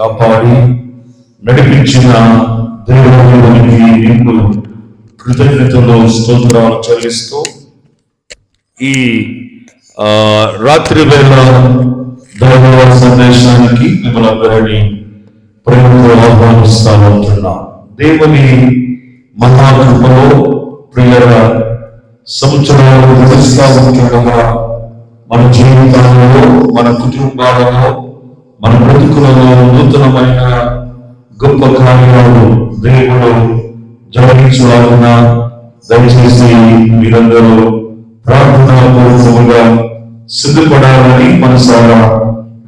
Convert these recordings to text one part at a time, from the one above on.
కాపాడి నడిపించిన దేవునికి నిన్ను కృతజ్ఞతలు స్తోత్రాలు చెల్లిస్తూ ఈ రాత్రి వేళ దైవ సందేశానికి మిమ్మల్ని ప్రేమతో ఆహ్వానిస్తా ఉంటున్నా. దేవుని మహాకృపలో ప్రియర సంవత్సరాలు గడిస్తా ఉంటుండగా మన జీవితాలలో, మన కుటుంబాలలో, మన బ్రతుకులలో నూతనమైన గొప్ప కార్యాలు దేవుడు జరిగించాలన్న దయచేసి మీరందరూ ప్రార్థనాపూర్వకంగా సిద్ధపడాలని మనసారా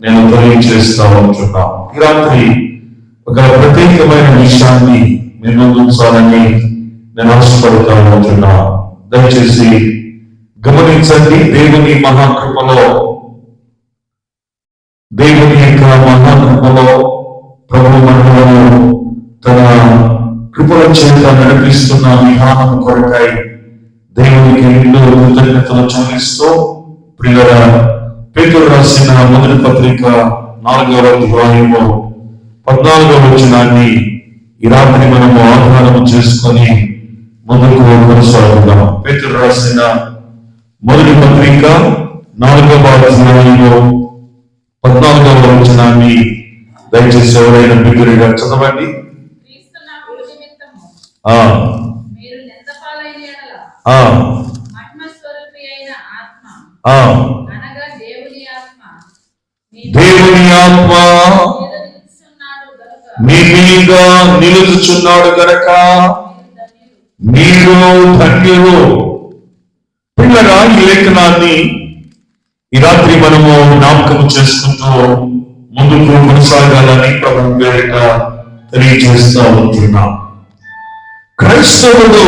నేను తెలియజేస్తా ఉంటున్నా. ఈ రాత్రి ఒక ప్రత్యేకమైన విషయాన్ని మీరు ముందుంచాలని నేను ఆశపడుతూ ఉంటున్నా. దయచేసి గమనించండి. దేవుని మహాకృపలో ప్రభు మనలను తన కృపల చేత నడిపిస్తున్న విధానం కొరకై దేవునికి ఎన్నో కృతజ్ఞతలు చెల్లిస్తూ ప్రియుల పేతురు రాసిన మొదటి పత్రిక 4వ అధ్యాయము 14వ వచనాన్ని ఈ రాత్రి మనము ఆధారం చేసుకొని ముందుకు కొనసాగుదాం. పేతురు రాసిన మొదటి పత్రిక 4వ అధ్యాయము 14వ వచనాన్ని దయచేసి ఎవరైనా బిగ్గరగా చదవండి. దేవుని ఆత్మ మీ మీద నిలుచుచున్నాడు గనక మీరు ధన్యులు. పిల్లగా ఈ లేఖనాన్ని ఈ రాత్రి మనము జ్ఞాపకం చేసుకుంటూ ముందుకు కొనసాగాలని ప్రభు పేరిట తెలియజేస్తూ ఉంటున్నాం. క్రైస్తవుడు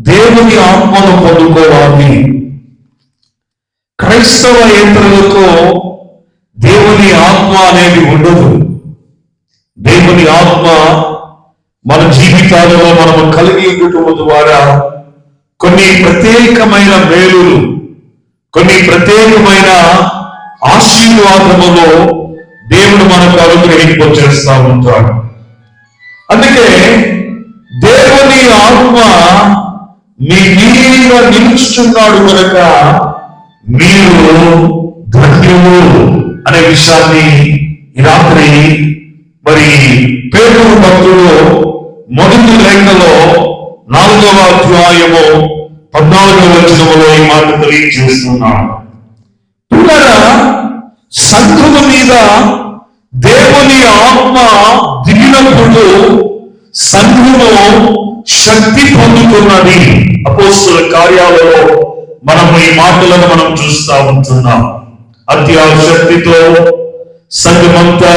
దేవుని ఆత్మను పొందుకోవాలి. క్రైస్తవేతరులకు దేవుని ఆత్మ అనేది ఉండదు. దేవుని ఆత్మ మన జీవితాలలో మనము కలిగి ఉండటం ద్వారా కొన్ని ప్రత్యేకమైన మేలులు, కొన్ని ప్రత్యేకమైన ఆశీర్వాదములు దేవుడు మనకు అనుగ్రహింపచేస్తా ఉంటాడు. అందుకే దేవుని ఆత్మ మీ మీద నిలుచుచున్నాడు కనుక మీరు ధన్యులు అనే విషయాన్ని ఈ రాత్రి మరి పేతురు భక్తుడు మొదటి లేఖలో 4వ అధ్యాయము 14వ వచనములో ఈ మాట తెలియజేస్తున్నాడు. పిల్లరా, సంఘము మీద దేవుని ఆత్మ దిగినప్పుడు సంఘము శక్తి పొందుతున్నది. అపోస్తలుల కార్యాలలో మనము ఈ మాటలను మనం చూస్తా ఉంటున్నాం. అత్యాశక్తితో సంఘమంతా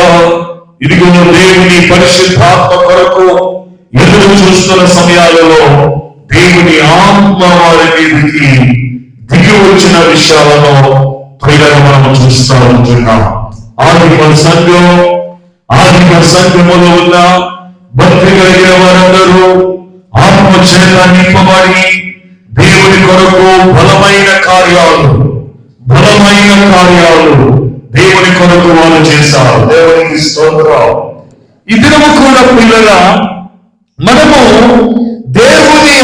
ఇదిగో దేవుని పరిశుద్ధాత్మ కొరకు ఎదురు చూస్తున్న సమయాలలో దేవుని ఆత్మ వారి మీదకి దిగి వచ్చిన విషయాలను ప్రియులను మనం చూస్తూ ఉంటున్నాం. ఆదిమ సంఘములో ఉన్న భక్తి కలిగిన వారందరూ ఆత్మ చేత నింపబడి దేవుని కొరకు బలమైన కార్యాలు దేవుని కొరకు వాళ్ళు చేశారు. దేవునికి స్తోత్రం. ఈ దినము కూడా పిల్లల మనము దేవుని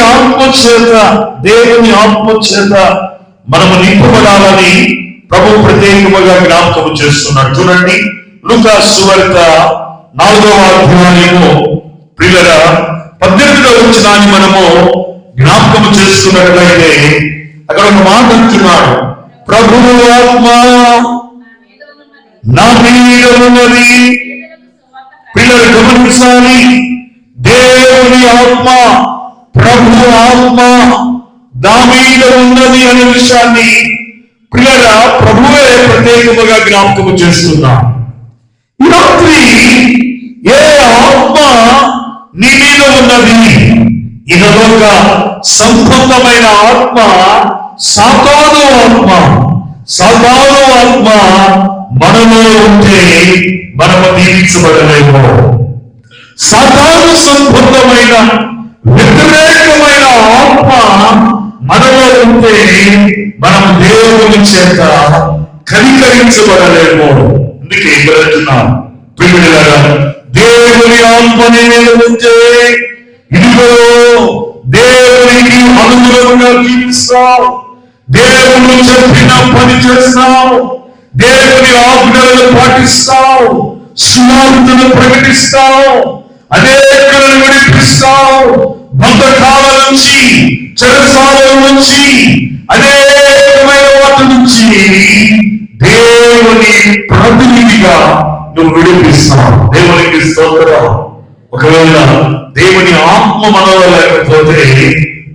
ఆత్మ చేత మనము నింపబడాలని ప్రభు ప్రత్యేకముగా జ్ఞాపకం చేస్తున్నాడు. చూడండి, లూకా సువార్త 4వ అధ్యాయము పిల్లల 18వ వచనాన్ని మనము జ్ఞాపకం చేస్తున్నట్లయితే అక్కడ ఒక మాట అంటున్నాడు, ప్రభువు ఆత్మ నా మీద ఉన్నది. పిల్లలు గమనించాలి, దేవుని ఆత్మ, ప్రభు ఆత్మ నా మీద ఉన్నది అనే విషయాన్ని పిల్లల ప్రభువే ప్రత్యేకముగా జ్ఞాపకం చేస్తున్నా. ఈ రాత్రి ఏ ఆత్మ నీ మీద ఉన్నది? ఇదొక సంబంధమైన ఆత్మ, సాతాను ఆత్మ మనలో ఉంటే మనము దీవించబడలేము. సాతాను సంబంధమైన వ్యతిరేకమైన ఆత్మ మనలో ఉంటే మనం దేవుని చేత కనికరించబడలేము. అందుకే వెళ్తున్నాం ప్రియులారా, దేవుని ఆత్మని మీద ఉంటే ఇదిగో దేవునికి అనుగుణంగా జీవిస్తావు, దేవుడు చెప్పిన పని చేస్తావు, దేవుని ఆజ్ఞలను పాటిస్తావు, సువార్తను ప్రకటిస్తావు, అనేకులను విడిపిస్తావు, బంధకాల నుంచి, చెరసాల నుంచి, అనేకమైన వాటి నుంచి దేవుని ప్రతినిధిగా నువ్వు విడిపిస్తావు. దేవునికి స్తోత్రం. ఒకవేళ దేవుని ఆత్మ మనలో లేకపోతే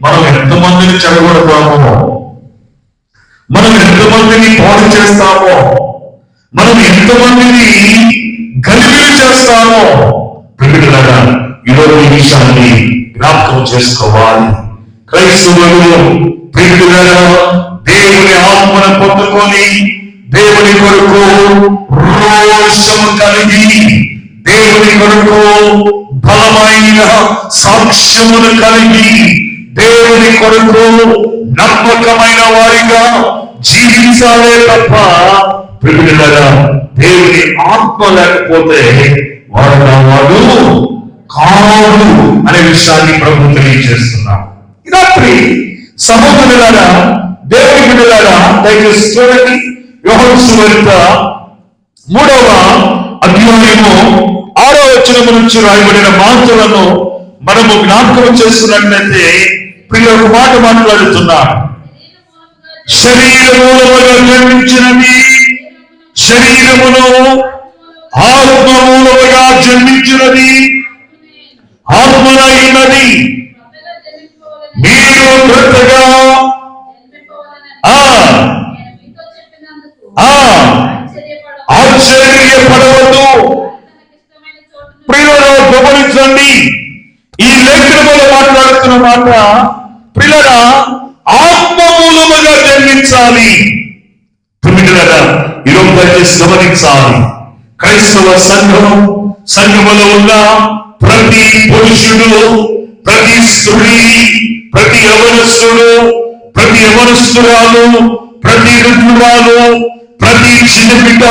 మనం ఎంతమందిని చెడగొడతామో, మనం ఎంతమందిని పాడు చేస్తామో, మనం ఎంతమందిని గలిబిలి చేస్తామో ప్రియులారా, ఈరోజు ఈ విషయాన్ని జ్ఞాపకం చేసుకోవాలి. క్రైస్తవులు ప్రియులారా, దేవుని ఆత్మను పొందుకొని దేవుని కొరకు రోషము కలిగి, దేవుని కొరకు బలమైన సాక్ష్యమును కలిగి, దేవుని కొరకు నమ్మకమైన వారిగా జీవించాలే తప్ప ప్రియులారా, దేవుని ఆత్మ లేకపోతే వాడు కాదు అనే విషయాన్ని ప్రభు తెలియజేస్తున్నాం. రాత్రి సహోదరులారా, దేవుని బిడ్డలారా, దయచేసి చూడండి. యోహాను సువార్త 3వ అధ్యాయము 6వ వచనము నుంచి రాయబడిన మాటలను మనము జ్ఞాపకం చేస్తున్నట్లయితే ప్రియ ఒక మాట మాట్లాడుతున్నారు. శరీర మూలముగా జన్మించినది, శరీరమును ఆత్మ మూలముగా జన్మించినది ఆత్మనైనది. మీరు క్రొత్తగా ఆశ్చర్యపడవద్దు. ప్రియులలో గమనించండి, ఈ లేఖనములో మాట్లాడుతున్న మాట ప్రియులరా ఆత్మ మూలముగా జన్మించాలి. ప్రియులరా, ఈరోజు దయచేసి గమనించాలి. క్రైస్తవ సంఘములో ఉన్న ప్రతి పురుషుడు, ప్రతి స్త్రీ, ప్రతి యవనస్తుడు, ప్రతి యవనస్తురాలు, ప్రతి ఋతురాలు, ప్రతి చిన్నబిడ్డ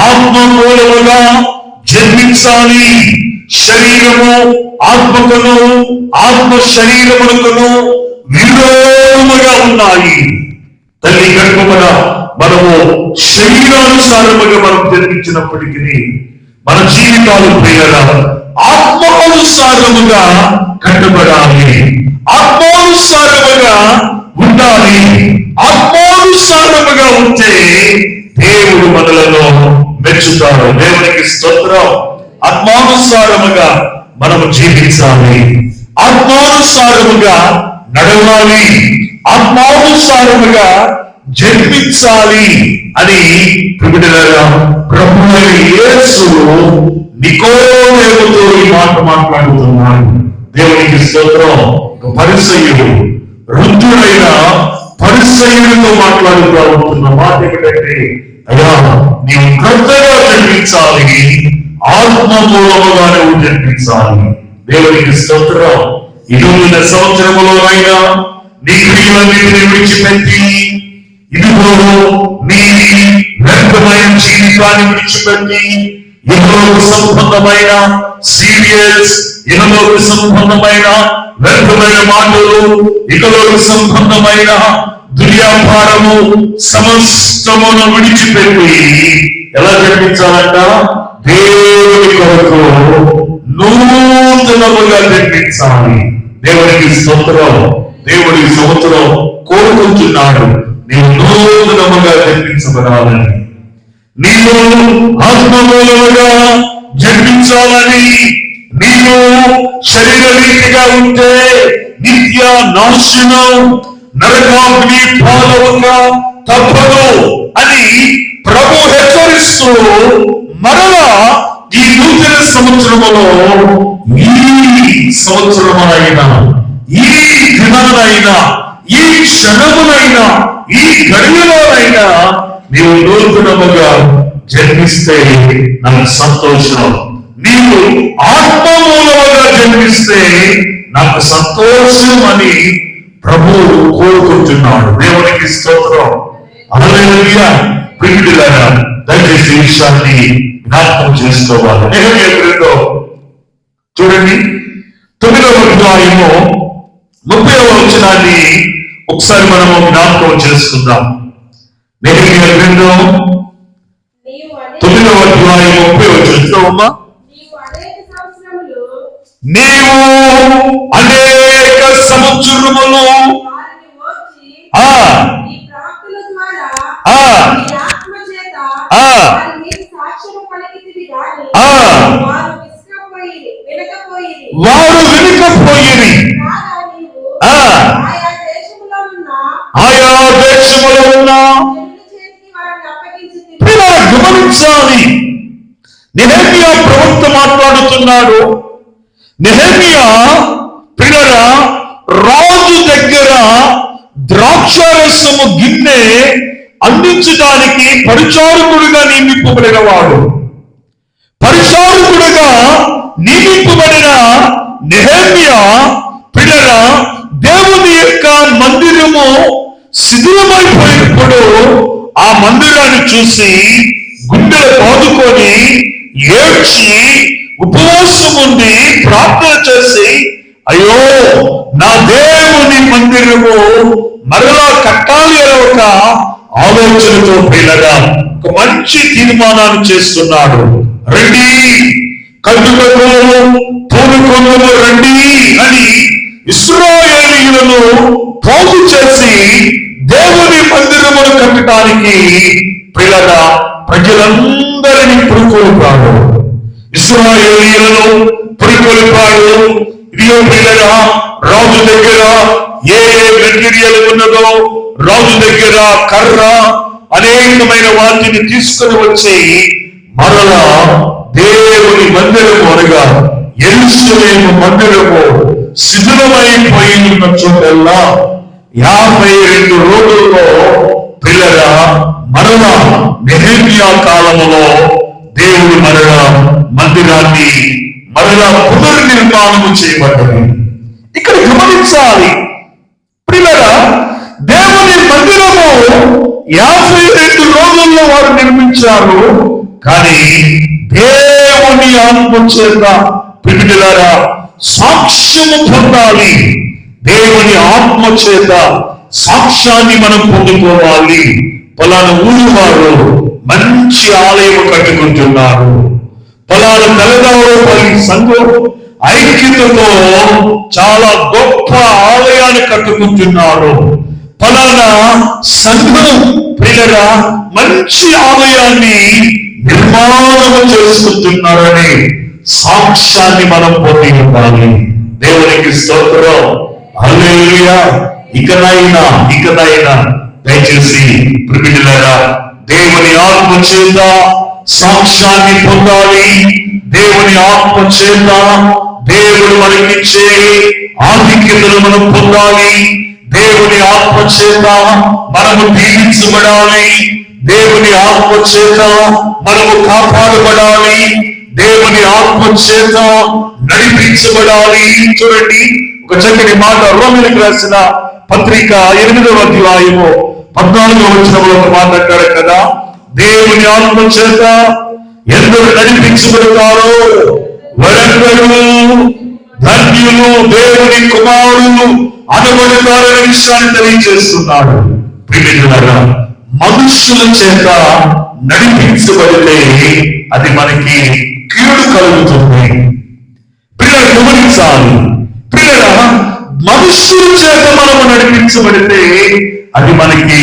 ఆత్మ మూలముగా జన్మించాలి. శరీరము ఆత్మకును, ఆత్మ శరీరమునకును విరోధముగా ఉన్నాయి. తల్లి గర్భమున మనము శరీరానుసారముగా మనం జన్మించినప్పటికీ మన జీవితాలు ప్రియుల ఆత్మానుసారముగా కట్టబడాలి, ఆత్మానుసారముగా ఉండాలి. ఆత్మానుసారముగా ఉంటే దేవుడు మనలను మెచ్చుతాడు. దేవునికి స్తోత్రం. ఆత్మానుసారముగా మనము జీవించాలి, ఆత్మానుసారముగా నడవాలి, ఆత్మానుసారముగా జన్మించాలి అని ప్రియులారా ప్రభువైన యేసు నికోదేముతో ఈ మాట మాట్లాడుతున్నాడు. దేవునికి స్తోత్రం. పరిసయ్యుడు, వృద్ధుడైన పరిసయ్యుడితో మాట్లాడుతూ ఉంటున్న మాట ఏమిటంటే, అయ్యా నీవు క్రొత్తగా జన్మించాలి, ఆత్మ మూలముగా నువ్వు జన్మించాలి. దేవునికి స్తోత్రం. 20 సంవత్సరములోనైనా నీ క్రియలన్నిటిని విడిచిపెట్టి, ఇదిగో నీ వ్యర్థమైన జీవితాన్ని విడిచిపెట్టి, ఇహలోక సంబంధమైన సీరియల్స్, ఇహలోక సంబంధమైన వ్యర్థమైన మాటలు, ఇహలోక సంబంధమైన దుర్వ్యాపారము సమస్తమును విడిచిపెట్టి ఎలా జన్మించాలంట? దేవుని కొరకు నూతనముగా జన్మించాలి. దేవునికి స్తోత్రం. దేవుడి సంవత్సరం కోరుకుంటున్నాడు నీవు నూతనముగా జన్మించబడాలని, నీవు ఆత్మమూలముగా జన్మించాలని. నీవు శరీర రీతిగా ఉంటే నిత్య నాశనం, నరకాగ్ని పాలవగా తప్పదు అని ప్రభు హెచ్చరిస్తూ మరలా ఈ నూతన సంవత్సరములో ఈ సంవత్సరమునైనా, ఈ దినానైనా, ఈ క్షణమునైనా, ఈ గడియలోనైనా నీవు నూతనముగా జన్మిస్తే నాకు సంతోషం. నీవు ఆత్మ మూలముగా జన్మిస్తే నాకు సంతోషం అని ప్రభువు కోరుకుంటున్నాడు. దేవునికి స్తోత్రం. హల్లెలూయా. ప్రియులారా, దయచేసి ఈ విషయాన్ని జ్ఞాపకం చేసుకోవాలి. నెహెమ్యా గ్రంథం చూడండి 9వ అధ్యాయము 30వ వచనాన్ని ఒకసారి మనము జ్ఞాపకం చేసుకుందాం. నెహెమ్యా గ్రంథం 9వ అధ్యాయం 30వ వచనం. నీవు అనేక సంవత్సరములు వారు వెనుకపోయిరి. ఆయా దేశములో ఉన్న గమనించాలి. నెహెమ్యా ప్రవక్త మాట్లాడుతున్నాడు. నెహెమ్యా పిల్లరా రాజు దగ్గర ద్రాక్షారసము గిన్నె అందించడానికి పరిచారకుడిగా నియమింపబడిన వాడు. పరిచారకుడిగా నియమింపబడిన నెహెమ్యా పిల్లరా దేవుని యొక్క మందిరము శిథిలమైపోయినప్పుడు ఆ మందిరాన్ని చూసి గుండెలు బాదుకొని ఏడ్చి ఉపవాసం ఉండి ప్రార్థన చేసి, అయ్యో నా దేవుని మందిరము మరలా కట్టాలి అనే ఒక ఆలోచనతో పిల్లగా ఒక మంచి తీర్మానాన్ని చేస్తున్నాడు. రండి కట్టుకతో పూనుకొందము రండి అని ఇశ్రాయేలీయులను పోగు చేసి దేవుని మందిరమును కట్టడానికి పిల్లగా ప్రజలందరినీ పురుకొల్పాడు. ఇశ్రాయేలీయులను పురుకొల్పాడు. ఇదిగో పిల్లగా రాజు దగ్గర ఏ మెటీరియల్ ఉన్నదో రాజు దగ్గర కర్ర అనేకమైన వాటిని తీసుకుని వచ్చి మరలా దేవుని మందిరము అనగా యెరూషలేము మందిరము శిథిలమైపోయిన చోటల్లా 52 రోజుల్లో పిల్లగా మరలా నెహెమ్యా కాలములో దేవుడు మరలా మందిరాన్ని మరలా పునర్నిర్మాణము చేయబడ్డది. ఇక్కడ గమనించాలి పిల్లగా దేవుని మందిరము 52 రోజుల్లో వారు నిర్మించారు. కానీ దేవుని ఆత్మ చేత పిల్లలారా సాక్ష్యము పొందాలి. దేవుని ఆత్మ చేత సాక్ష్యాన్ని మనం పొందుకోవాలి. పలానా ఊరు వారు మంచి ఆలయం కట్టుకుంటున్నారు, పలానా తెలంగాణపల్లి సంఘం ఐక్యతతో చాలా గొప్ప ఆలయాన్ని కట్టుకుంటున్నారు, పలానా సంఘం పిల్లగా మంచి ఆలయాన్ని నిర్మాణం చేసుకుంటున్నారని సాక్ష్యాన్ని మనం పొంది ఉండాలి. దేవునికి స్తోత్రం. హల్లెలూయా. ఇకనైనా దయచేసి ప్రియులారా దేవుని ఆత్మ చేత సాక్ష్యాన్ని పొందాలి. దేవుని ఆత్మ చేత దేవుడు మనకిచ్చే ఆధిక్యతను మనం పొందాలి. దేవుని ఆత్మ చేత మనము దీవించబడాలి. దేవుని ఆత్మ చేత మనము కాపాడబడాలి. దేవుని ఆత్మ చేత నడిపించబడాలి. చూడండి ఒక చక్కని మాట రోమీయులకు రాసిన పత్రిక 8వ అధ్యాయము 14వ వచనంలో ఒక మాట అంటారు కదా, దేవుని ఆత్మ చేత ఎందరు నడిపించబడతారో వారందరూ ధన్యులు, దేవుని కుమారులు అనబడతారనే విషయాన్ని తెలియజేస్తున్నాడు. ప్రియమైన మనుషుల చేత నడిపించబడితే అది మనకి కీడు కలుగుతుంది. పిల్లలు గమనించాలి. పిల్లల మనుషుల చేత మనము నడిపించబడితే అది మనకి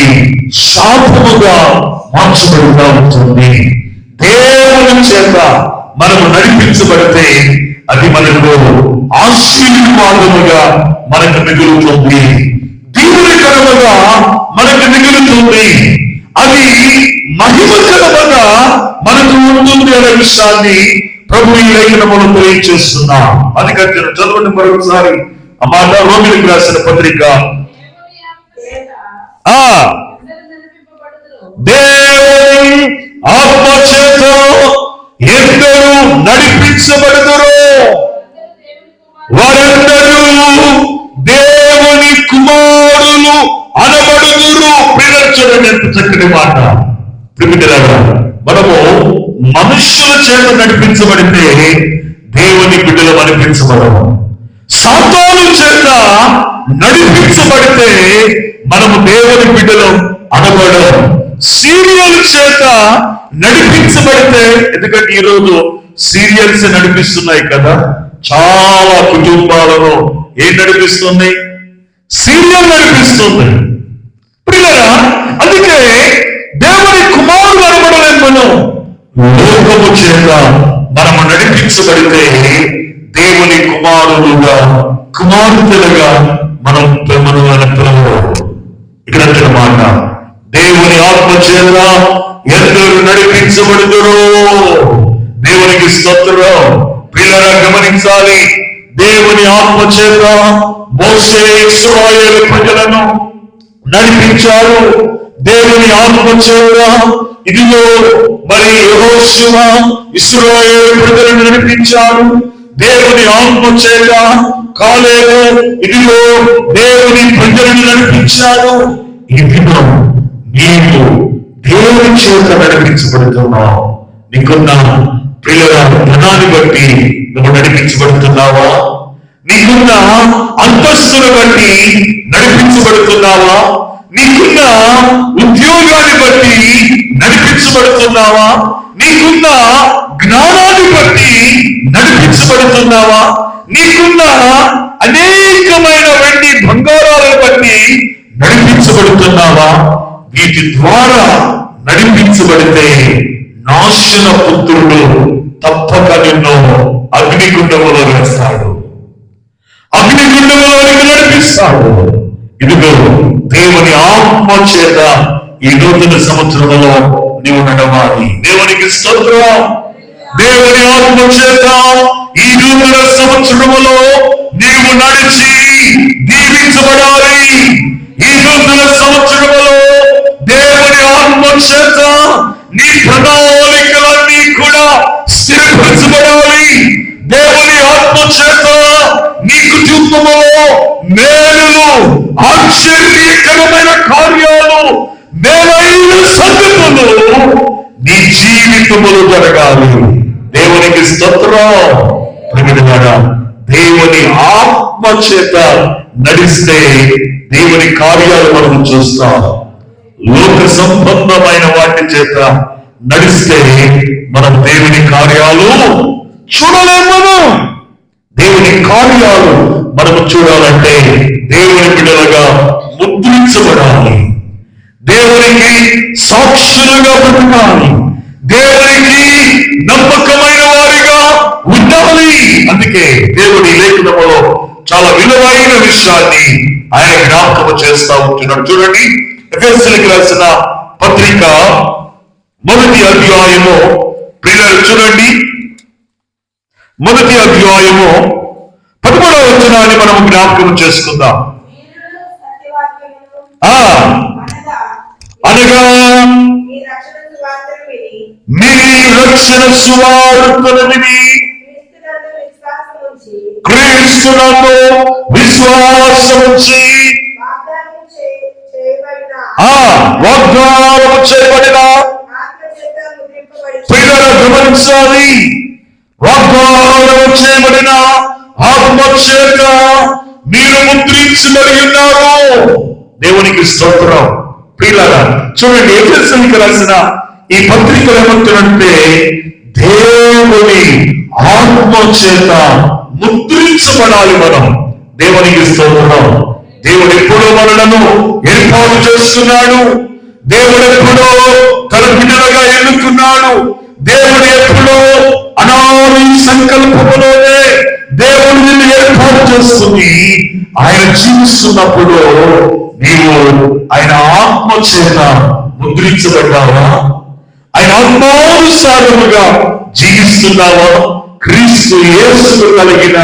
శాపముగా మార్చబడుతూ ఉంటుంది. దేవుని చేత మనము నడిపించబడితే అది మనకు ఆశీర్వాదముగా మనకు మిగులుతుంది, దీవెనకరముగా మనకు మిగులుతుంది, అది మహిమకరముగా మనకు ఉంటుంది అనే విషయాన్ని ప్రభు ఈ లేఖనములో తెలియజేస్తున్నాం. అది కట్టిన చదవండి మరొకసారి ఆ మాట. రోమీయులకు రాసిన పత్రిక దేవుని ఆత్మ చేత ఎందరూ నడిపించబడుదురో వారందరూ దేవుని కుమారులు అనబడుదురు. ప్రియచరణ ఎంత చక్కని మాట. ప్రియమిత్రులారా మనము మనుష్యుల చేత నడిపించబడితే దేవుని బిడ్డలు అనిపించబడము. సాతాను చేత నడిపించబడితే మనము దేవుని బిడ్డలు అనబడం. సీరియల్ చేత నడిపించబడితే, ఎందుకంటే ఈరోజు సీరియల్స్ నడిపిస్తున్నాయి కదా, చాలా కుటుంబాలను ఏం నడిపిస్తుంది? సీరియల్ నడిపిస్తుంది. ప్రియులారా, అందుకే దేవుని కుమారుడు అనబడలేం మనం. లోకము చేత మనము నడిపించబడితే దేవుని కుమారులుగా కుమార్తెలుగా మనం పిలవడం. ఇక్కడ మాట, దేవుని ఆత్మ చేత ఎందరు నడిపించబడుదురో. దేవునికి స్తోత్రం. ప్రియులారా, గమనించాలి, దేవుని ఆత్మ చేత మోషే ఇశ్రాయేలు ప్రజలను నడిపించారు. దేవుని ఆత్మ చేత ఇదిగో మరి యెహోషువ ఇశ్రాయేలు ప్రజలను నడిపించారు. దేవుని ఆత్మ చేత కాలేబు ఇదిగో దేవుని ప్రజలను నడిపించారు. ఈ దినం నీవు దేవుని చేత నడిపించబడుతున్నావు. నీకున్న ప్రియుల ధనాన్ని బట్టి నువ్వు నడిపించబడుతున్నావా? నీకున్న అంతస్తును బట్టి నడిపించబడుతున్నావా? నీకున్న ఉద్యోగాన్ని బట్టి నడిపించబడుతున్నావా? నీకున్న జ్ఞానాన్ని బట్టి నడిపించబడుతున్నావా? నీకున్న అనేకమైన వెండి బంగారాలను బట్టి నడిపించబడుతున్నావా? వీటి ద్వారా నడిపించబడితే నాశన పుత్రుడు తప్పక నిన్ను అగ్నిగుండములో వేస్తాడు, అగ్నిగుండములోనికి నడిపిస్తాడు. ఇదిగో దేవుని ఆత్మ చేత ఈ నూతన సంవత్సరంలో నీవు నడవాలి. దేవునికి స్తోత్రం. దేవుని ఆత్మ చేత ఈ నూతన సంవత్సరములో నీవు నడిచి దీవించబడాలి. ఈ నూతన సంవత్సరములో దేవుని ఆత్మ చేత నీ ప్రణాళికలన్నీ కూడా స్థిరపరచబడాలి. దేవుని ఆత్మ చేత నీ కుటుంబములో మేలులు, ఆశ్చర్యకరమైన కార్యాలు, మేలైన సంగతులు నీ జీవితములు జరగాలి. దేవునికి స్తోత్రం. ప్రియమైన దేవుని ఆత్మ చేత నడిస్తే దేవుని కార్యాలు మనం చూస్తాం. లోక సంబంధమైన వాటి చేత నడిస్తే మనం దేవుని కార్యాలు చూడలేము. దేవుని కార్యాలు మనము చూడాలంటే దేవుని బిడ్డలుగా ముద్రించబడాలి. దేవునికి సాక్షులుగా బ్రతకాలి. దేవునికి నమ్మకమైన వారిగా ఉండాలి. అందుకే దేవుడి లేఖనములో చాలా విలువైన విషయాన్ని ఆయన జ్ఞాపకం చేస్తా ఉంటున్నాడు. చూడండి, ఎఫెసీయులకు రాసిన పత్రిక 1వ అధ్యాయము, పిల్లలు చూడండి, 1వ అధ్యాయము 13వ వచనాన్ని మనం జ్ఞాపకం చేసుకుందాం. అనగా మీ రక్షణ సువార్తను విని క్రీస్తునందు విశ్వాసముంచి వాగ్దానము చేయబడిన పిల్లల గమనించాలి. వాగ్దానము చేయబడిన ఆత్మ చేత మీరు ముద్రించబడి ఉన్నారు. దేవునికి స్తోత్రం. పిల్లల చూడండి, ఎఫెసీయులకు రాసిన ఈ పత్రికలు ఏమంటున్నంటే దేవుని ఆత్మ చేత ముద్రించబడాలి మనం. దేవునికి స్తోత్రం. దేవుడు ఎప్పుడో మనలను ఏర్పాటు చేస్తున్నాడు. దేవుడు ఎప్పుడో తన బిడ్డలుగా ఎన్నుకున్నాడు. దేవుడు ఎప్పుడో అనాది సంకల్పములోనే దేవుడు నిన్ను ఏర్పాటు చేస్తుంది. ఆయన జీవిస్తున్నప్పుడు నీవు ఆయన ఆత్మ చేత ముద్రించబడ్డావా? ఆయన ఆత్మానుసారముగా జీవిస్తున్నావా? క్రీస్తు యేసుకు కలిగిన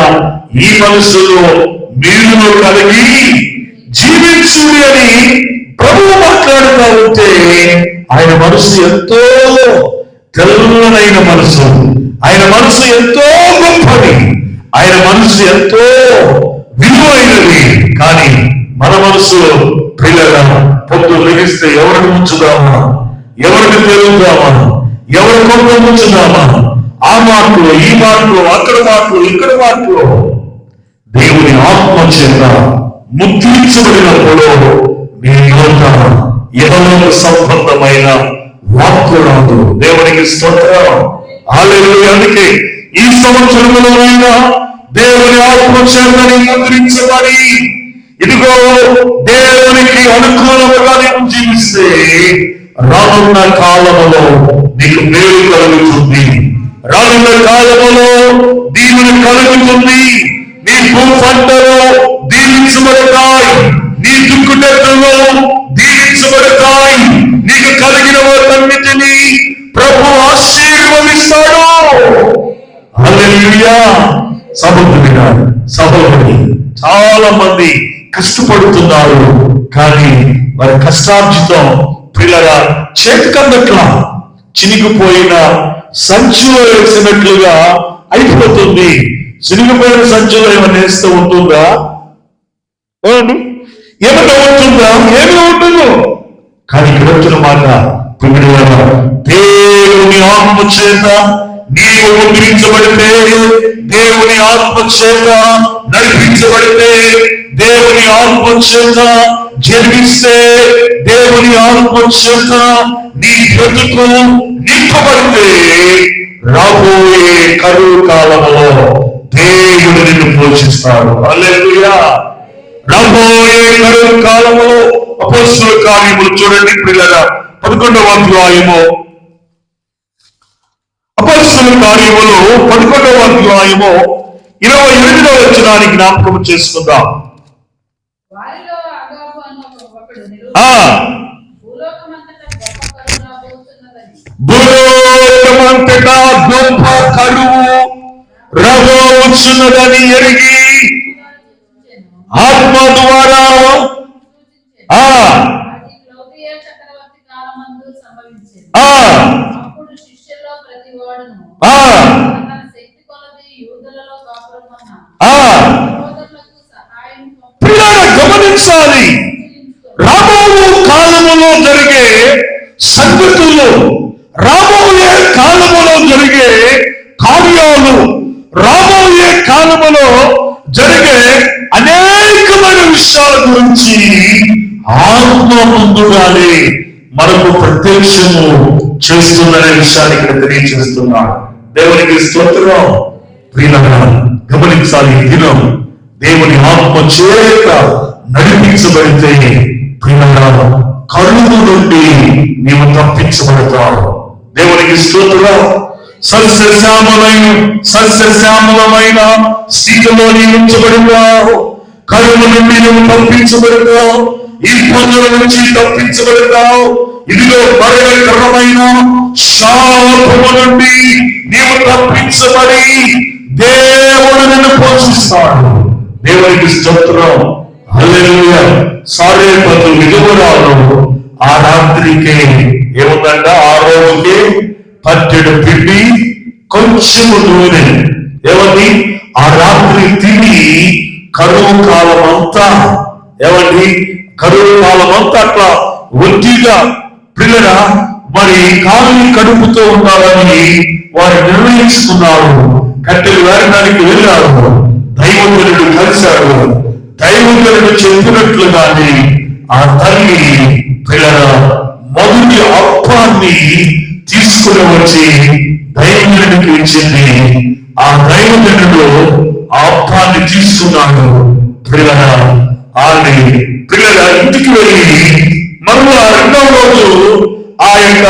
ఈ మనసులో మీరులో కలిగి జీవించుడి అని ప్రభువు మాట్లాడుతూ ఉంటే ఆయన మనసు ఎంతో తెల్లనైన మనసు, ఆయన మనసు ఎంతో గొప్పది, ఆయన మనసు ఎంతో విలువైనది. కానీ మన మనసు పిల్లల పొద్దు లెగిస్తే ఎవరిని ఉంచుదామా, ఎవరిని తెలుద్దామా, ఎవరి కోపం ఉంచుదామా? ఆ మాటలు, ఈ మాటలు, అక్కడ మాటలు, ఇక్కడ మాటలు. దేవుని ఆత్మ చేత ముద్రించబడినప్పుడు మీ నోట యెహోవా సంబంధమైన వాక్కు రాదు. దేవునికి స్తోత్రం. హల్లెలూయా. అందుకే ఈ సంవత్సరంలోనైనా దేవుని ఆత్మ చేతని ముద్రించబడి ఇదిగో దేవునికి అనుకూలముగా నీవు జీవిస్తే రానున్న కాలములో నీకు మేలు కలుగుతుంది. రానున్న కాలములో దీవుని కలుగుతుంది. నీ భూపంటలో దీవించబడతాయి. నీ దుక్కుటెత్తలో దీవించబడతాయి. నీకు కలిగిన వాటన్నిటినీ ప్రభు ఆశీర్వదిస్తాడు. హల్లెలూయా. సహోదరి చాలా మంది కష్టపడుతున్నారు, కానీ వారి కష్టార్జితం పిల్లగా చేతికందట్లా చినిగిపోయిన సంచులో వేసినట్లుగా అయిపోతుంది. చినిగిపోయిన సంచులో ఏమైనా వేస్తూ ఉంటుందా? ఏమైనా ఉంటుందా? ఏమి ఉండదు. కానీ ఇక్కడ వచ్చిన మాట పిల్లగా దేవుని ఆత్మ చేత నీవు ముద్రించబడితే, దేవుని ఆత్మ చేత నడిపించబడితే, దేవుని ఆత్మ చేత జరిగిస్తే, దేవుని ఆత్మ చేత నీ బ్రతుకు నింపబడితే రాబోయే కరువు కాలంలో దేవుడు నిన్ను పోషిస్తాడు. హల్లెలూయా. రాబోయే కరువు కాలంలో అపొస్తలుల కార్యములు చూడండి పిల్లగా 11వ అధ్యాయము. అపొస్తలుల కార్యములు 11వ అధ్యాయము 28వ వచనాన్ని జ్ఞాపకం చేసుకుందాం. భూలోకమంతటా గొప్ప కరువు రాబోచున్నదని ఎరిగి ఆత్మ ద్వారా గమనించాలి. రాబోయే కాలములో జరిగే సంగతులు, రాబోయే కాలములో జరిగే కార్యాలు, రాబోయే కాలములో జరిగే అనేకమైన విషయాల గురించి ఆత్మ ముందుగానే మనకు ప్రత్యక్షము చేస్తుందనే విషయాన్ని ఇక్కడ తెలియజేస్తున్నాడు. దేవునికి స్తోత్రం. ప్రియులారా గమనించాలి. దినం దేవుని ఆత్మ చేత నడిపించబడితే ప్రియులారా కరువు నుండి నీవు తప్పించబడతావు. దేవునికి స్తోత్రం. సస్యశ్యామలమైన స్థితిలో నీవు ఉంచబడినావు. కరువు నుండి నువ్వు తప్పించబడతావు. ఇబ్బందుల నుంచి తప్పించబడతావు. ఇదిగో భయంకరమైన శాపము నుండి నీవు తప్పించబడి దేవుడు నిన్ను పోషిస్తాడు. దేవునికి స్తోత్రం. హల్లెలూయా. సారేపతు విధవరాలు ఆ రాత్రికి ఏముందంట? ఆ రోజుకి పట్టెడు పిండి కొంచెము నూనె. ఏమండి? ఆ రాత్రి తిని కరువు కాలం అంతా, ఏమండి కరువు కాలం అంతా అట్లా ఒంటిగా పిల్లల మరి కాలు కడుపుతో ఉండాలని వారు నిర్ణయించుకున్నారు. కట్టెలు వేరడానికి వెళ్ళారు. దైవజనుడు కలిశాడు. దైవజనుడు చెప్పినట్లుగానే ఆ తల్లి పిల్లల మొదటి అప్పాన్ని తీసుకుని వచ్చి దైవజనుడికి ఇచ్చింది. ఆ దైవజనుడు ఆ అప్పాన్ని తీసుకున్నాడు. పిల్లల ఇంటికి వెళ్ళి మరలా 2వ రోజు ఆ యొక్క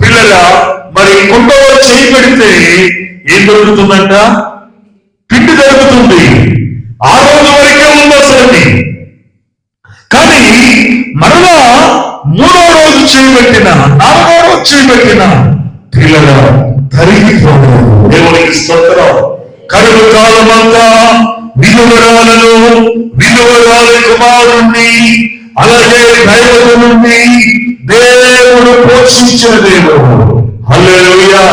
పిల్లల మరి కుండలో చేయి పెడితే ఏం దొరుకుతుందంట? పిండి దొరుకుతుంది. ఆ రోజు వరకే ఉంది అసలు. కానీ మరలా 3వ రోజు చేయబెట్టిన, 4వ రోజు చేయబెట్టిన పిల్లల తరిగిపోవడం. దేవునికి స్తోత్రం. కరువు కాలమంతా విధవరాలను, విధవరాల కుమారుణ్ణి, అలాగే దైవజనుణ్ణి దేవుడు పోషించిన దేవుడు. హల్లెలూయా.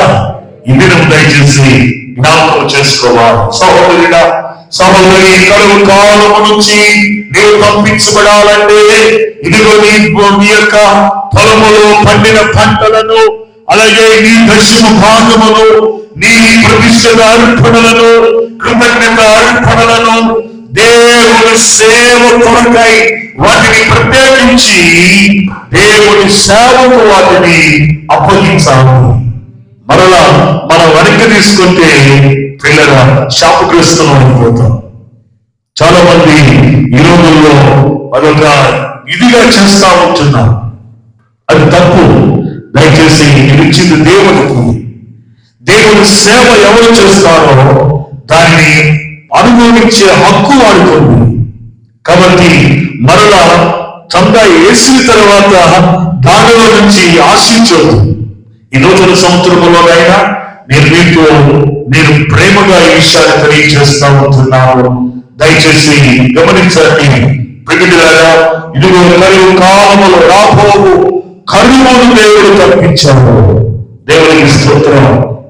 ఇది నువ్వు దయచేసి జ్ఞాపకం చేసుకోవాలి. సహోదరుడా, సహోదరి, కరువు కాలము నుంచి నీవు తప్పించబడాలంటే ఇదిగో నీ యొక్క పొలములో పండిన పంటలను, అలాగే నీ దశమ భాగములు, నీ ప్రతిష్ఠిత అర్పణలను, కృతజ్ఞత అర్పణలను దేవుని సేవ కొరకై వాటిని ప్రత్యేకించి దేవుని సేవకు వాటిని అప్పగించాలి. మరలా మనం వెనక్కి తీసుకుంటే పిల్లల శాపగ్రస్తులు అయిపోతాం. చాలా మంది ఈ రోజుల్లో అదొక ఇదిగా చేస్తా ఉంటున్నారు. అది తప్పు. దయచేసి ఇచ్చింది దేవునికి. దేవుని సేవ ఎవరు చేస్తారో దాన్ని అనుభవించే హక్కు వాడుతుంది. కాబట్టి మరలా చందా వేసిన తర్వాత దానిలో నుంచి ఆశించదు. ఈ రోజుల సంవత్సరంలోనైనా నేను ప్రేమగా ఈ విషయాన్ని తెలియజేస్తా ఉంటున్నాను. దయచేసి గమనించండి ప్రియులారా. ఇదిగో కరువు కాలములో రాబోవు కరువును దేవుడు తప్పించాడు. దేవునికి స్తోత్రం.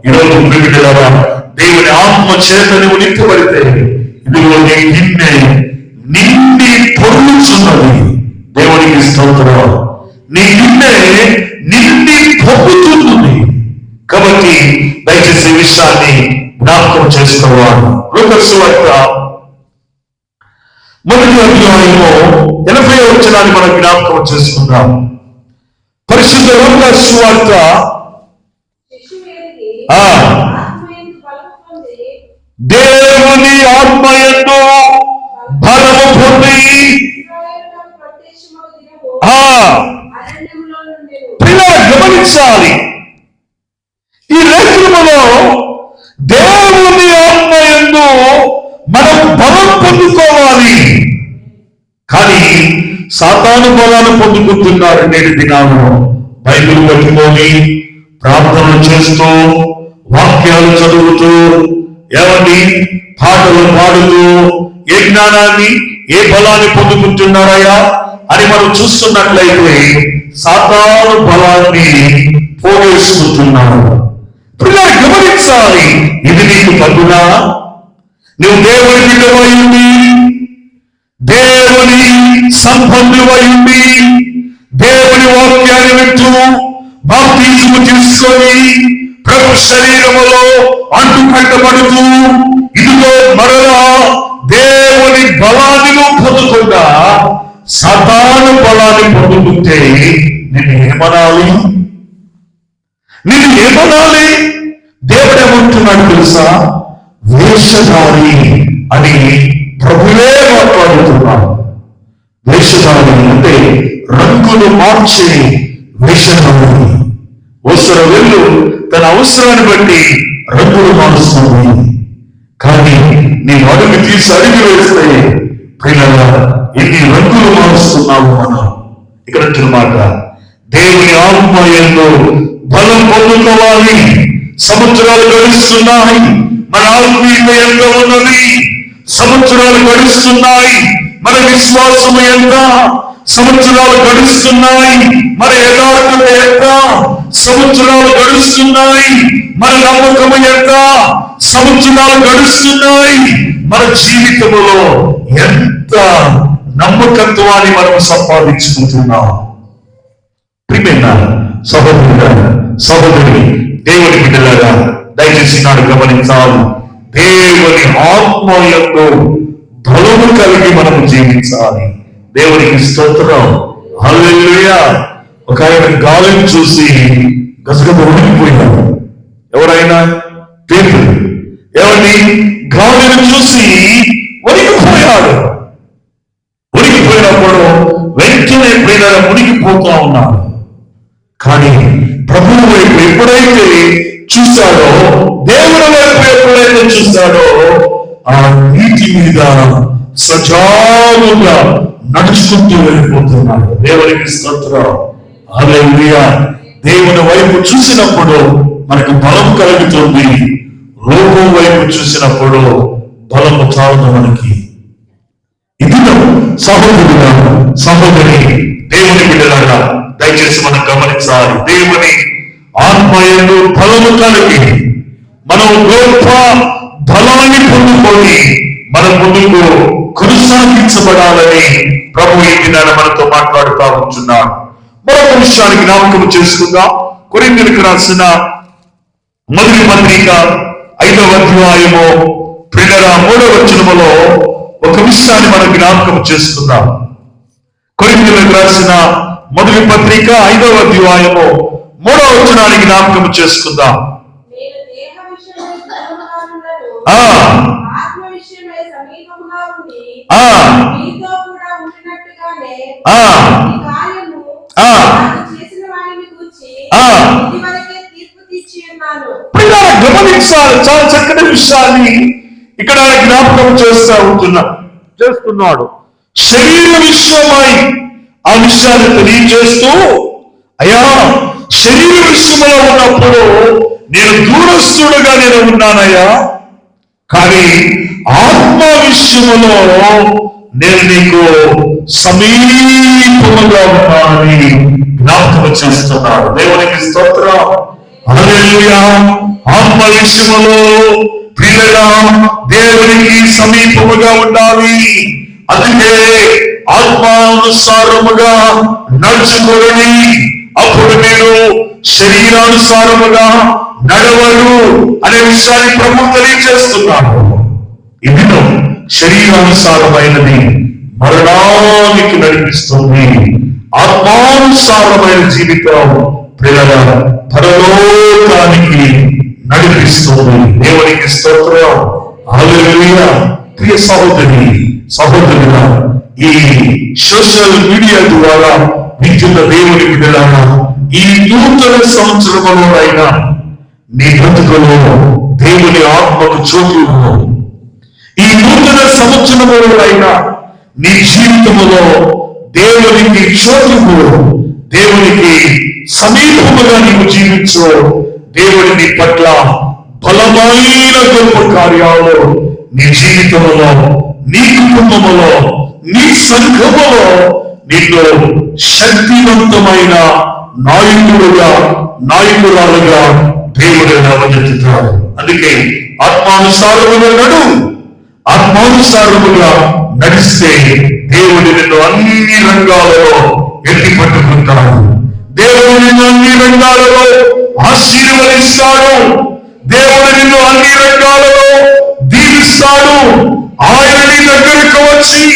ఈరోజు ప్రియులారా, దేవుని ఆత్మ చేత నువ్వు నింపబడితే ఇదిగో నీ గిన్నె నిండి పొర్లుచున్నది. దేవునికి స్తోత్రం. నీ గిన్నె నిండి పొంగుతుంది. కాబట్టి దయచేసి ఈ విషయాన్ని జ్ఞాపకం చేసుకోవాలి. లూకాసు సువార్త 1వ అధ్యాయము 80వ వచనాన్ని మనం జ్ఞాపకం చేసుకుందాం. పరిశుద్ధ లూకాసు సువార్త దేవుని ఆత్మయందు బలము పొంది గమనించాలి. ఈ లేఖనములో దేవుని ఆత్మయందు మనం బలం పొందుకోవాలి. కానీ సాతాను బలాన్ని పొందుకుంటున్నారు నేటి దినాల్లో. బైబిల్ పట్టుకొని ప్రార్థనలు చేస్తూ, వాక్యాలు చదువుతూ, ఏమండి పాటలు పాడుతూ ఏ జ్ఞానాన్ని ఏ బలాన్ని పొందుకుంటున్నారయ్యా అని మనం చూస్తున్నట్లయితే సాతాను బలాన్ని పోగేసుకుంటున్నారు. పిల్లలు గమనించాలి. ఇది నీకు తగ్గునా? నువ్వు దేవుని బిడ్డవై ఉండి, దేవుని సంబంధువై ఉండి, దేవుని వాక్యాన్ని వింటూ బాప్తిస్మము తీసుకొని ప్రభు శరీరములో అంటుకట్టబడుతూ ఇదిగో మరలా దేవుని బలాన్ని పొందుకుండా సాతాను బలాన్ని పొందుకుంటే నిన్ను ఏమనాలి? దేవుడు ఏమంటున్నాడు తెలుసా? వేషధారి అని ప్రభువే మాట్లాడుతున్నాడు. వేషధారి అంటే రంగులు మార్చే వేషధారి. వెళ్ళు తన అవసరాన్ని బట్టి రంగులు మారుస్తుంది. కానీ నీ అడుగు తీసి అడిగి వేస్తే పిల్లగా ఎన్ని రంగులు మారుస్తున్నావు మనం. ఇక్కడ మాట దేవుని ఆత్మయంలో బలం పొందుకోవాలి. సంవత్సరాలు గడుస్తున్నాయి, మన ఆత్మీయత ఎంత ఉన్నది. సంవత్సరాలు గడుస్తున్నాయి, మన విశ్వాసము ఎంత. సంవత్సరాలు గడుస్తున్నాయి, మన యథార్థత ఎంత. సంవత్సరాలు గడుస్తున్నాయి, మన నమ్మకము ఎంత. సంవత్సరాలు గడుస్తున్నాయి, మన జీవితంలో ఎంత నమ్మకత్వాన్ని మనం సంపాదించుకుంటున్నాం. ప్రియమైన సహోదరుడా, సహోదరి, దేవుని బిడ్డలారా, దయచేసి నాడు గమనించాలి. దేవుని ఆత్మయంలో బలము కలిగి మనము జీవించాలి. దేవునికి స్తోత్రం. హల్లెలూయా. ఒక ఆయన గాలిని చూసి గజగజ ఉడికిపోయాడు. ఎవరైనా పేతురు ఏమండి గాలిని చూసి ఉడికిపోయాడు. ఉడికిపోయినప్పుడు వెంటనే ప్రియులారా మునిగిపోతా ఉన్నాడు. కానీ ప్రభువు వైపు ఎప్పుడైతే చూశాడో, దేవుని వైపు ఎప్పుడైతే చూశాడో, ఆ నీటి మీద సజావుగా నడుచుకుంటూ వెళ్ళిపోతున్నాడు. దేవునికి స్తోత్రం. హల్లెలూయా. దేవుని వైపు చూసినప్పుడు మనకు బలం కలుగుతుంది. లోకం వైపు చూసినప్పుడు బలము చాలదు మనకి. ఇది సహోదరుడా, సహోదరి, దేవుని బిడ్డలారా, దయచేసి మనం గమనించాలి. దేవుని ఆత్మయందు బలము కలిగి మనం గొప్ప బలాన్ని పొందుకొని మన ముందుకు కొనసాగించబడాలని ప్రభు ఈ దినాన మనతో మాట్లాడుతూ ఉంటున్నాడు. మరొక విషయానికి జ్ఞాపకం చేసుకుందాం. కొరింథీయులకు రాసిన మొదటి పత్రిక 5వ అధ్యాయము 3వ వచనములో ఒక విషయాన్ని మనం జ్ఞాపకం చేసుకుందాం. కొరింథీయులకు రాసిన మొదటి పత్రిక 5వ అధ్యాయము 3వ వచనాన్ని జ్ఞాపకం చేసుకుందాం. గమనించాలి, చాలా చక్కటి విషయాన్ని ఇక్కడ జ్ఞాపకం చేస్తున్నాడు. శరీర విషయమై ఆ విషయాన్ని తెలియజేస్తూ, అయ్యా శరీర విషయంలో ఉన్నప్పుడు నేను దూరస్తుడుగా నేను ఉన్నానయ్యా, కానీ ఆత్మ విషయంలో నేను నీకు సమీపముగా ఉన్నానని జ్ఞాపకం చేస్తున్నాడు. దేవునికి స్తోత్రం. హల్లెలూయా. ఆత్మ విషయంలో ప్రియులారా దేవునికి సమీపముగా ఉండాలి. అందుకే ఆత్మానుసారముగా నడుచుకోండి, అప్పుడు మీరు శరీరానుసారముగా నడవరు అనే విషయాన్ని ప్రభు తెలియజేస్తున్నాడు. ఇది శరీరానుసారమైనది మరణానికి నడిపిస్తుంది, ఆత్మానుసారమైన జీవితం ప్రియులారా పరలోకానికి నడిపిస్తుంది. దేవునికి స్తోత్రం. హల్లెలూయా. ప్రియ సహోదరుడా, ఈ సోషల్ మీడియా ద్వారా విద్యున్న దేవుని బిడ్డలారా, ఈ నూతన సంవత్సరంలోనైనా నీ బ్రతుకులో దేవుని ఆత్మకు చోటు, ఈ నూతన సంవత్సరంలోనైనా నీ జీవితంలో దేవునికి చోటు, దేవునికి సమీపముగా నీవు జీవించు. దేవుని పట్ల బలమైన గొప్ప కార్యాలు నీ జీవితంలో, నీ కుటుంబములో, నీ సంఘములో నీకు శక్తివంతమైన నాయకురాలుగా దేవుడు నవజెత్తుతాడు. అందుకే ఆత్మానుసారముగా ఆత్మానుసారముగా నడిస్తే దేవుడు నిన్ను అన్ని రంగాలలో ఎత్తి పట్టుకుంటాడు. దేవుడు నిన్ను అన్ని రంగాలలో ఆశీర్వదిస్తాడు. దేవుడు నిన్ను అన్ని రంగాలలో దీవిస్తాడు. ఆయన నీ దగ్గరకు వచ్చి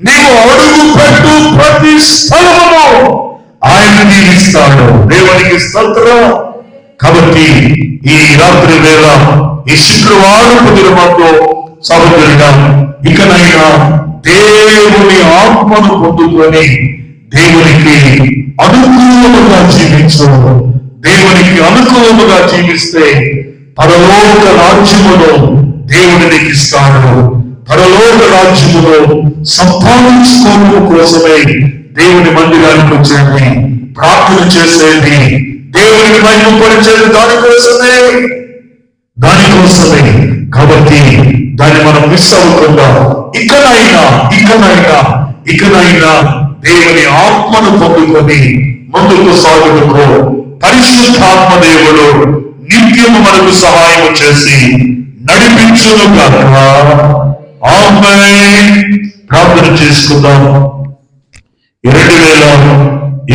నీవు అడుగు పెట్టు ప్రతి స్థలమును ఆయన దీవిస్తాడు. దేవునికి స్తోత్రం. కాబట్టి ఈ రాత్రి వేళ, ఈ శుక్రవారపు దినమంలో సహోదరుడా, ఇకనైనా దేవుని ఆత్మను పొందుకొని దేవునికి అనుకూలముగా జీవించు. దేవునికి అనుకూలముగా జీవిస్తే పరలోక రాజ్యములో దేవుడు నీకు ఇస్తాడు. పరలోక రాజ్యములో సంపాదించుకోవడం కోసమే దేవుని మందిరానికి వచ్చేది, ప్రార్థన చేసేది, దేవునికి మహిమపరిచేది దానికోసమే. కాబట్టి దాన్ని మనం మిస్ అవ్వకుండా ఇకనైనా దేవుని ఆత్మను పొందుకొని ముందుకు సాగుటకు పరిశుద్ధాత్మ దేవుడు నిత్యము మనకు సహాయం చేసి నడిపించును గాక. ఆమేన్. ప్రార్థన చేసుకుందాం. 2026వ ఈ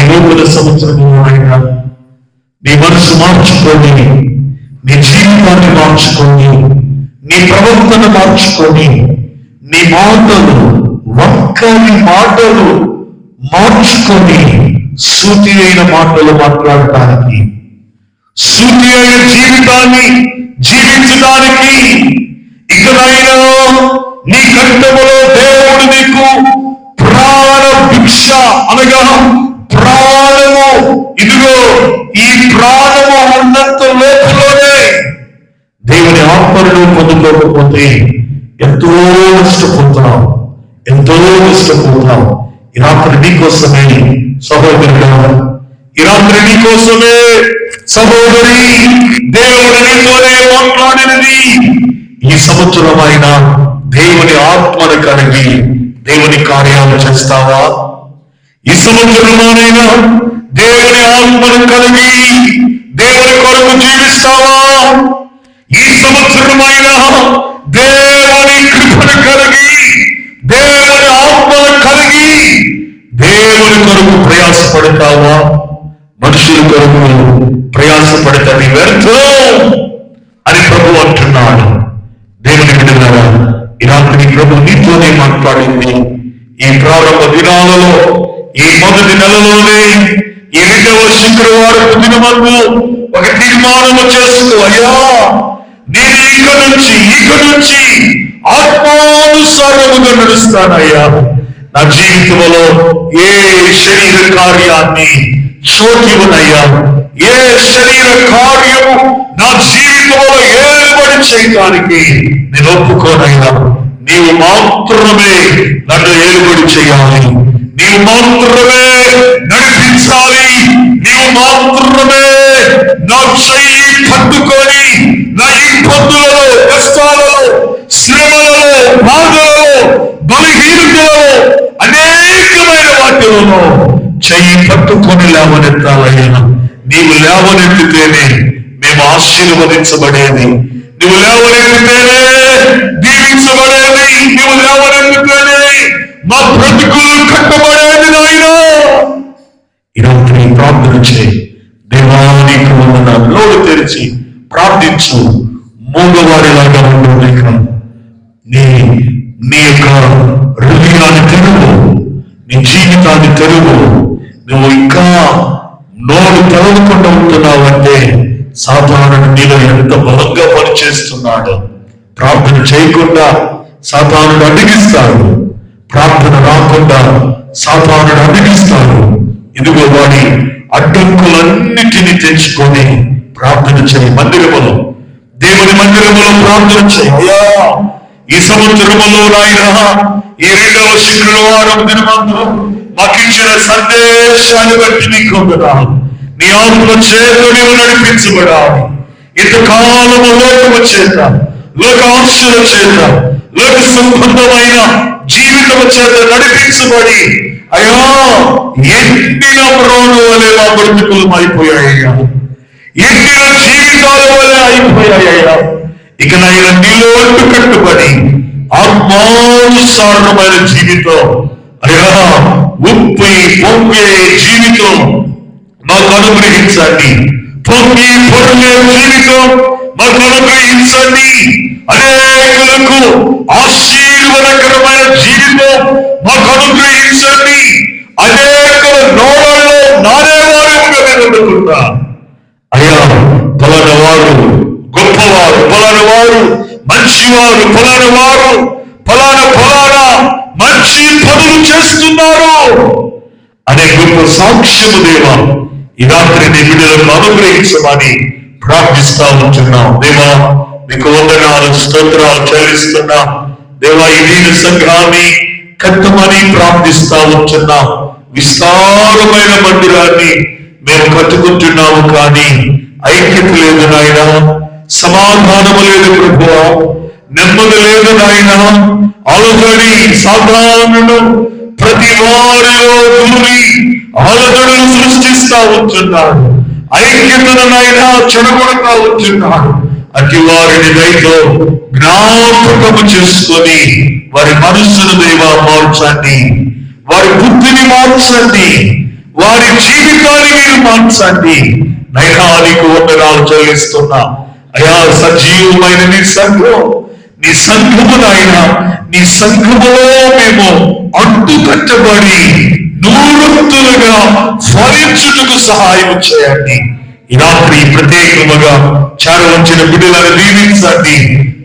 నూతన సంవత్సరంలో అయినా నీ మనసు మార్చుకొని, నీ జీవితాన్ని మార్చుకొని, నీ ప్రవర్తన మార్చుకొని, నీ మాటలు, వంకరి మాటలు మార్చుకొని సూటి అయిన మాటలు మాట్లాడటానికి, సూటి అయిన జీవితాన్ని జీవించడానికి ఇకనైనా నీ కంఠములో దేవుడు నీకు ప్రాణ భిక్ష అనగా ప్రాణము, ఇదిగో ఈ ప్రాణము ఉన్నంత లోపలనే దేవుని ఆత్మను పొందుకోకపోతే ఎంతో నష్టపోతాం. ఈ రాత్రి నీకోసమే సహోదరుడా, ఈ రాత్రి నీకోసమే సహోదరి, దేవుడు నీతోనే మాట్లాడినది. ఈ సంవత్సరమైన దేవుని ఆత్మను కలిగి దేవుని కార్యాలు చేస్తావా? ఈ సంవత్సరమైనా దేవుని ఆత్మను కలిగి దేవుని కొరకు జీవిస్తావా? ఈ సంవత్సరమైనా దేవుని కృపను కలిగి దేవుని ఆత్మను కలిగి దేవుని కొరకు ప్రయాసపడతావా? మనుషుల కొరకు మాట్లాడింది. ఈ ప్రారంభ దినాలలో, ఈ మొదటి నెలలోనే, ఈ 2వ శుక్రవారపు దినమందు ఒక తీర్మానము చేసుకో, అయ్యా నేను ఇక నుంచి ఆత్మానుసారముగా నడుస్తానయ్యా. నా జీవితంలో ఏ శరీర కార్యాన్ని చోటివనయ్యా, ఏ శరీర కార్యము నా జీవితంలో ఏలుబడి చేయడానికి నేను ఒప్పుకోనయ్యా. నీవు మాత్రమే నన్ను ఏలుబడి చేయాలి, నీవు మాత్రమే నడిపించాలి, నీవు మాత్రమే నా చెయ్యి పట్టుకొని నా ఇబ్బందులలో, కష్టాలలో, శ్రమలలో, బాధలలో, బలహీనతలలో, అనేకమైన వాటిలలో చెయ్యి పట్టుకొని లేవనెత్తాలయ్యా. నీవు లేవనెత్తితేనే మేము ఆశీర్వదించబడేది, నువ్వు లేవనెత్తితేనే దీవించబడేది, నువ్వు లేవనెత్తితేనే మా బ్రతుకులు కట్టబడేది. నాయనా ఈరోజు ప్రార్థన చేయి. దేవానికి వందనాలు. నోరు తెరిచి ప్రార్థించు. మూగవారిలాగా ఉండలేక నీ యొక్క హృదయాన్ని తెరువు, నీ జీవితాన్ని తెరువు. నువ్వు ఇంకా నోరు తెరవకుండా ఉంటున్నావంటే సాతానుడు నీలో ఎంత బలంగా పనిచేస్తున్నాడు. ప్రార్థన చేయకుండా సాతానుడు అడ్డగిస్తాడు, ప్రార్థన రాకుండా సాతానుడు అడ్డగిస్తాడు. ఇదిగో వాడి అడ్డంకులన్నిటినీ తెచ్చుకొని ప్రార్థన చేయి. మందిరములో, దేవుని మందిరములో ప్రార్థన చేయి. అయ్యా ఈ సంవత్సరములో నాయన, ఈ 2వ శుక్రవారం దినమందు మాకు ఇచ్చిన సందేశాన్ని బట్టి నీకు వందనాలు. నీ ఆత్మ చేత నీవు నడిపించబడాలి. ఇంతకాలము లోకము చేత, లోక ఆశల చేత, లోక సంబంధమైన జీవితము చేత నడిపించబడి అయ్యా ఎండిన మ్రోను వలె మా బ్రతుకులు అయిపోయాయ్యా, ఎండిన జీవితాల వలె అయిపోయాయ్యా. ఇక నాయన నీలో కట్టుబడి ఆత్మానుసారమైన జీవితం, అయ్యా ఉప్పి పొంగే జీవితం మాకు అనుగ్రహించండి. పొంగి పొరలే జీవితం మాకు అనుగ్రహించండి. అనేకులకు ఆశీర్వాదకరమైన జీవితం మాకు అనుగ్రహించండి. అనేక నోళ్ళలో నానేవారుగా ఉండకుండా అయ్యా ఫలానా వారు గొప్పవారు, ఫలానా వారు మంచివారు, ఫలానా వారు ఫలానా మంచి పనులు చేస్తున్నారు అనే గొప్ప సాక్ష్యము దేవా ఈ రాత్రి నీ బిడ్డలను అనుగ్రహించమని ప్రార్థిస్తా ఉంటున్నాం. దేవా నీకు వందనాలు, స్తోత్రాలు చెల్లిస్తున్నా. దేవా ఈ దీన సంఘాన్ని కట్టమని ప్రార్థిస్తా ఉంటున్నాం. విస్తారమైన మందిరాన్ని మేము కట్టుకుంటున్నాము, కానీ ఐక్యత లేదు నాయన, సమాధానము లేదు ప్రభువా, నెమ్మది లేదు నాయన. అలజడి సాధారణను ప్రతి వారిలో దూరి అలజడులు సృష్టిస్తా ఉంటున్నాడు. ఐక్యతను నాయన చెడగొడతా ఉంటున్నాడు. అతి వారిని దయతో జ్ఞాపకము చేసుకొని వారి మనస్సును దేవా మార్చండి, వారి బుద్ధిని మార్చండి, వారి జీవితాన్ని మీరు మార్చండి. నైనా నీకు వందనాలు చెల్లిస్తున్నా. అయా సజీవమైన నీ సంఘము నాయన, నీ సంఘములో మేము అడ్డుకట్టబడి నూరంతులుగా ఫలించుటకు సహాయం చేయండి. ఈ రాత్రి ప్రత్యేకముగా చేరవచ్చిన బిడ్డలను దీవించండి,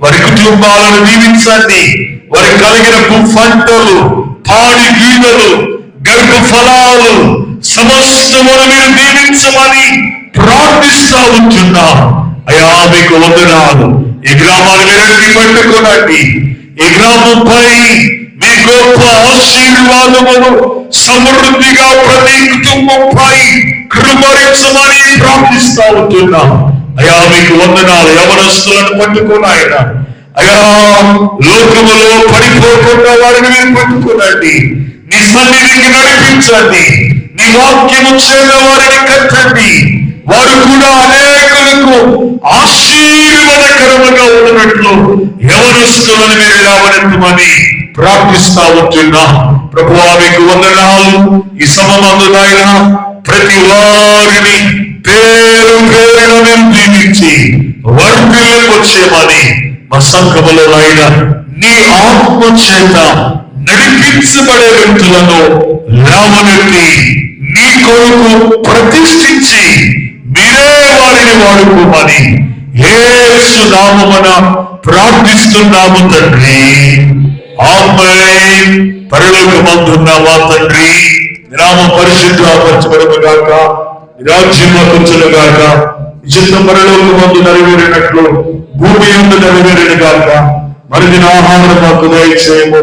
వారి కుటుంబాలను దీవించండి, వారి కలిగిన పంటలు, పాడి గీతలు, గర్భ ఫలాలు సమస్తమును మీరు దీవించమని ప్రార్థిస్తా ఉంటున్నా. అయ్యా మీకు వందనాలు. ఈ గ్రామాన్ని పట్టుకోనండి. ఈ గ్రామంపై మీ గొప్ప ఆశీర్వాదములు సమృద్ధిగా ప్రతి కుటుంబంపై కృపరించమని ప్రార్థిస్తా ఉంటున్నా. అయ్యా మీకు వందనాలు. యవనస్తులను పట్టుకున్నాయన అయ్యా లోకములో పడిపోకుండా వారిని మీరు పట్టుకునండి. నీ సన్నిధికి నడిపించండి. నీ వాక్యము చేత వారిని కట్టండి. వారు కూడా అనేకులకు ఆశీర్వాదకరముగా ఉన్నట్లు యవనస్తులను మీరు లేవనెత్తమని ప్రార్థిస్తా ఉంటున్నా. ప్రభువా మీకు వందనాలు. ఈ సమమందు నాయన ప్రతి వారిని పేరు పేరున మేము దీవించి వర్ధిల్లకొచ్చేమని మా సంఘములో నాయన నీ ఆత్మ చేత నడిపించబడే వ్యక్తులను లేవనెత్తి నీ కొరకు ప్రతిష్ఠించి మీరే వారిని వాడుకోమని యేసు నామమున ప్రార్థిస్తున్నాము తండ్రి. ఆమేన్. పరలోకమందున్న మా తండ్రి, నామం పరిశుద్ధపరచబడుగాక, రాజ్యం వచ్చునుగాక, చిత్తం పరలోకమందు నెరవేరినట్లు భూమి యందు నెరవేరునుగాక. మరిదిన ఆహారం మాకు దయచేయము,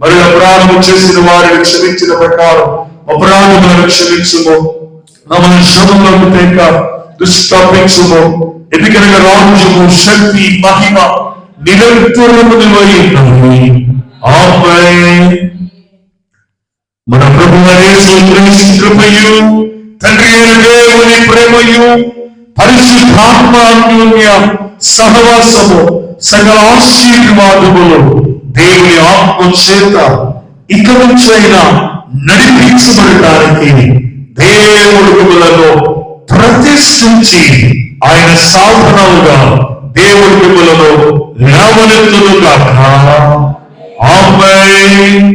మరి అపరాధము చేసిన వారిని క్షమించిన ప్రకారం అపరాధములను క్షమించుము, మమ్మల్ని శ్రమలకు తేక దుష్టాపించుము. ఎందుకనగా రాజ్యము, శక్తి, మహిమ నిరంతరము నీవై ఉన్నవి. ఆమేన్. మన ప్రభువైన యేసు క్రీస్తు కృపయు, తండ్రి అయిన దేవుని ప్రేమయు, పరిశుద్ధాత్మ అన్యోన్య సహవాసము, సకల ఆశీర్వాదములు దేవుని ఆత్మ చేత ఇక నుంచైనా నడిపించబడటానికి దేవుడు మిమ్మలను ప్రతిష్ఠించి ఆయన సాధనాలుగా దేవుడు మిమ్మలను లేవనెత్తునుగాక. ఆమేన్.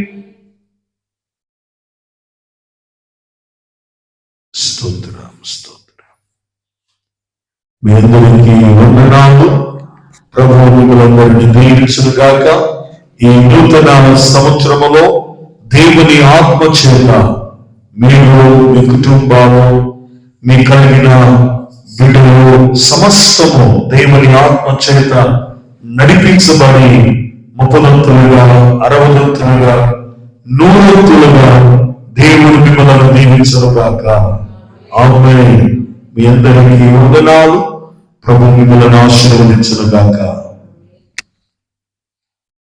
స్తోత్రం, స్తోత్రం. మీ అందరికీ వందనాలు. ప్రభువు మిమ్మల్ని దీవించునుగాక. ఈ నూతన సంవత్సరములో దేవుని ఆత్మ చేత మీరు, మీ కుటుంబాలు, మీ కలిగిన బిడ్డలు సమస్తము దేవుని ఆత్మ చేత నడిపించబడి 30ంతులుగా, 60ంతులుగా, 100ంతులుగా దేవుడు మిమ్మల్ని దీవించునుగాక. ఆమేన్. మీ అందరికీ వందనాలు. ప్రభు మిమ్మల్ని ఆశీర్వదించునుగాక.